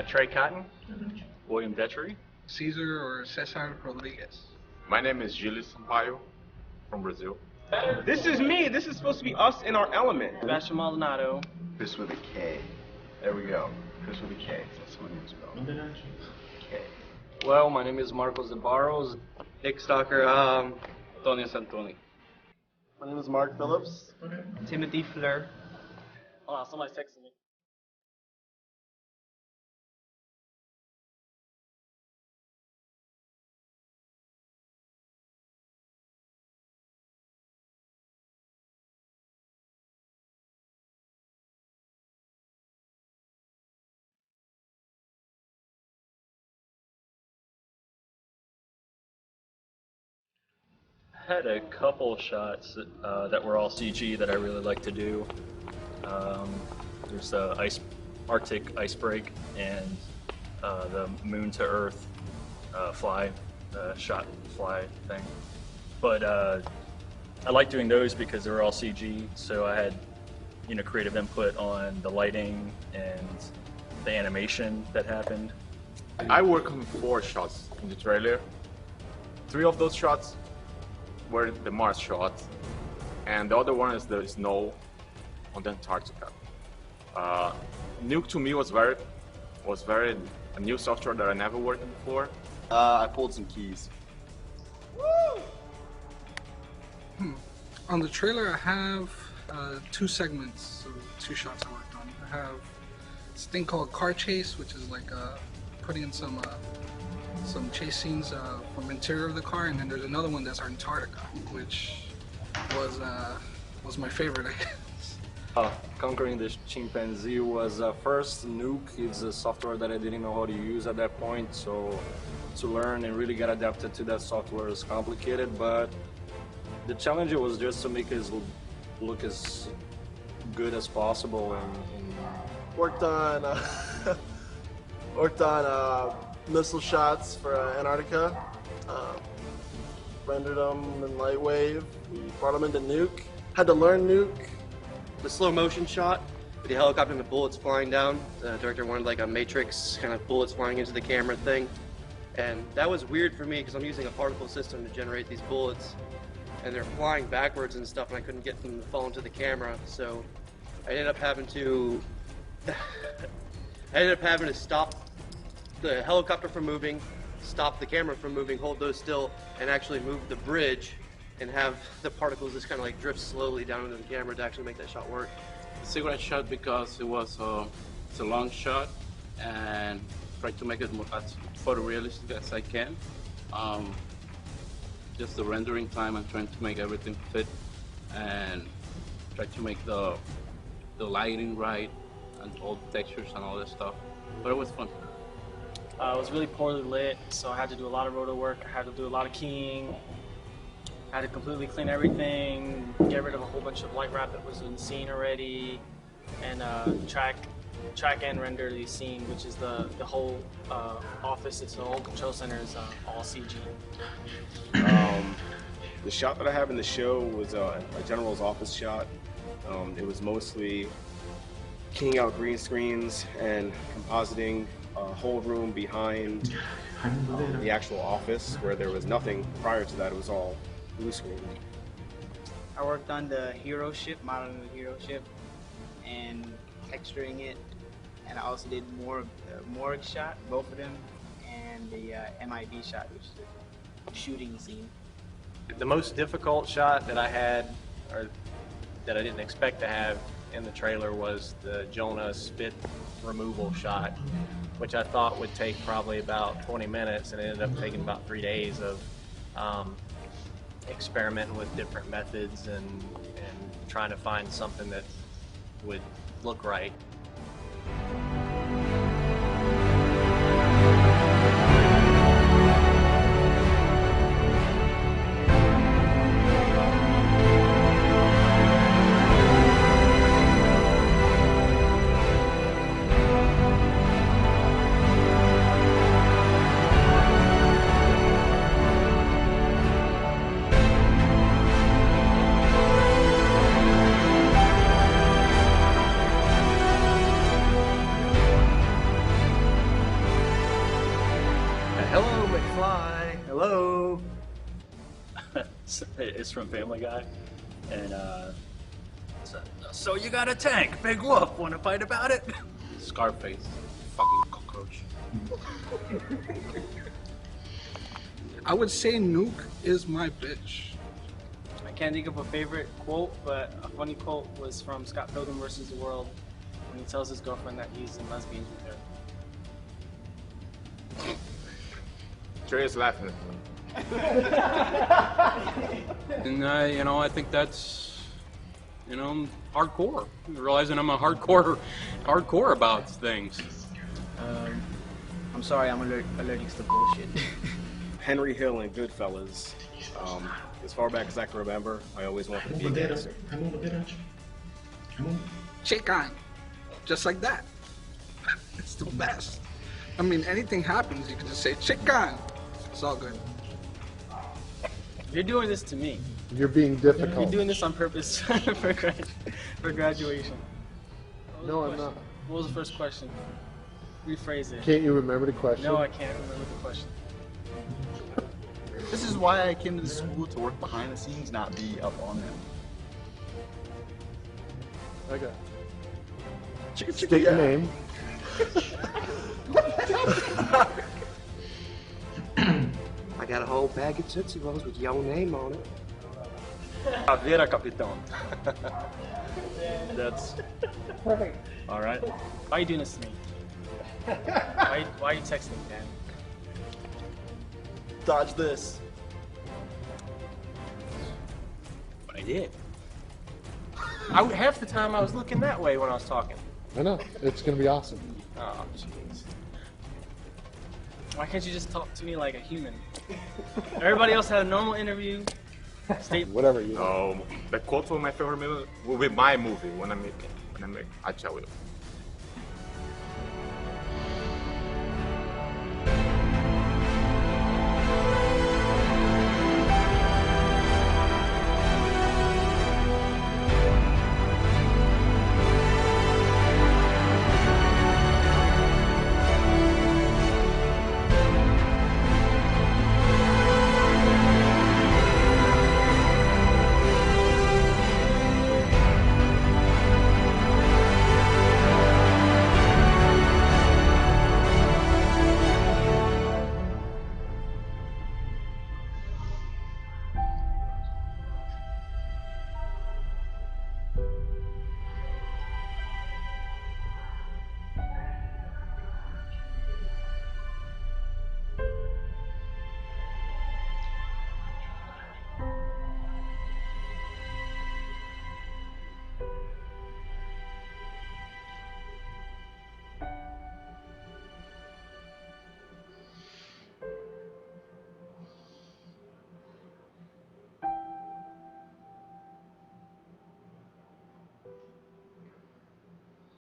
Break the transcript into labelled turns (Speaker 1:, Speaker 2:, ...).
Speaker 1: Trey Cotton. William Detchery.
Speaker 2: Cesar or Cesar Rodriguez.
Speaker 3: My name is Julius Sampaio from Brazil.
Speaker 4: This is me. This is supposed to be us in our element.
Speaker 5: Sebastian Maldonado.
Speaker 6: Chris with a K. There we go. Chris with a K. That's what you spell. K.
Speaker 5: Well, my name is Marcos de Barros.
Speaker 7: Nick Stalker. Antonio Santoni.
Speaker 8: My name is Mark Phillips.
Speaker 5: Timothy Fleur. Hold on, somebody's texting me.
Speaker 1: Had a couple shots that were all CG that I really like to do. There's the Arctic ice break and the moon to Earth shot fly thing. But I like doing those because they were all CG, so I had creative input on the lighting and the animation that happened.
Speaker 3: I work on 4 shots in the trailer. 3 of those shots were the Mars shots, and the other one is the snow on the Antarctica. Nuke to me was very a new software that I never worked on before.
Speaker 8: I pulled some keys.
Speaker 2: On the trailer, I have 2 segments, so 2 shots I worked on. I have this thing called Car Chase, which is like putting in some chase scenes from interior of the car, and then there's another one that's Antarctica, which was my favorite, I guess.
Speaker 5: Conquering the chimpanzee was first. Nuke is a software that I didn't know how to use at that point, so to learn and really get adapted to that software is complicated, but the challenge was just to make it look as good as possible. And
Speaker 8: Worked on missile shots for Antarctica. Rendered them in Lightwave. We brought them into Nuke. Had to learn Nuke.
Speaker 7: The slow motion shot with the helicopter and the bullets flying down. The director wanted like a Matrix kind of bullets flying into the camera thing. And that was weird for me because I'm using a particle system to generate these bullets. And they're flying backwards and stuff, and I couldn't get them to fall into the camera. So I ended up having to stop the helicopter from moving, stop the camera from moving, hold those still, and actually move the bridge and have the particles just kind of like drift slowly down into the camera to actually make that shot work.
Speaker 9: It's a great shot because it's a long shot, and try to make it as photorealistic as I can. Just the rendering time, I'm trying to make everything fit and try to make the lighting right and all the textures and all that stuff. But it was fun.
Speaker 5: it was really poorly lit, so I had to do a lot of roto work. I had to do a lot of keying. I had to completely clean everything, get rid of a whole bunch of light wrap that was in the scene already, and track and render the scene, which is the whole office. It's the whole control center is all CG.
Speaker 10: The shot that I have in the show was a general's office shot. It was mostly keying out green screens and compositing a whole room behind the actual office where there was nothing prior to that. It was all blue screen.
Speaker 11: I worked on the hero ship, modeling the hero ship, and texturing it. And I also did more of the morgue shot, both of them, and the MIB shot, which is the shooting scene.
Speaker 1: The most difficult shot that I had, or that I didn't expect to have in the trailer, was the Jonah spit removal shot, which I thought would take probably about 20 minutes, and it ended up taking about 3 days of experimenting with different methods and trying to find something that would look right.
Speaker 12: Hello, McFly. Hello.
Speaker 13: It's from Family Guy, and so you got a tank, big whoop. Want to fight about it?
Speaker 9: Scarface, fucking cockroach.
Speaker 2: I would say Nuke is my bitch.
Speaker 5: I can't think of a favorite quote, but a funny quote was from Scott Pilgrim vs. the World when he tells his girlfriend that he's in lesbians with her.
Speaker 3: Trey is laughing.
Speaker 14: And I think that's, hardcore. Realizing I'm a hardcore about things.
Speaker 11: I'm sorry, I'm allergic to bullshit.
Speaker 10: Henry Hill in Goodfellas. As far back as I can remember, I always wanted to be a gangster.
Speaker 2: Chicken. Just like that. It's the best. I mean, anything happens, you can just say chicken. It's all good.
Speaker 5: You're doing this to me.
Speaker 8: You're being difficult.
Speaker 5: You're doing this on purpose for graduation.
Speaker 8: No, I'm not.
Speaker 5: What was the first question? Rephrase it.
Speaker 8: Can't you remember the question?
Speaker 5: No, I can't remember the question.
Speaker 12: This is why I came to the school, to work behind the scenes, not be up on them.
Speaker 8: Okay.
Speaker 12: Chicken,
Speaker 8: State your name.
Speaker 7: I got a whole bag of Tootsie Rolls with your name on it.
Speaker 12: Vera, Capitan. That's
Speaker 2: perfect.
Speaker 12: All right.
Speaker 5: Why are you doing this to me? Why are you texting me, Dan?
Speaker 12: Dodge this.
Speaker 1: But I did. Half the time I was looking that way when I was talking.
Speaker 8: I know. It's going to be awesome.
Speaker 1: Oh, jeez.
Speaker 5: Why can't you just talk to me like a human? Everybody else had a normal interview.
Speaker 8: Whatever you
Speaker 3: want. The quote for my favorite movie will be my movie when I make. I tell you.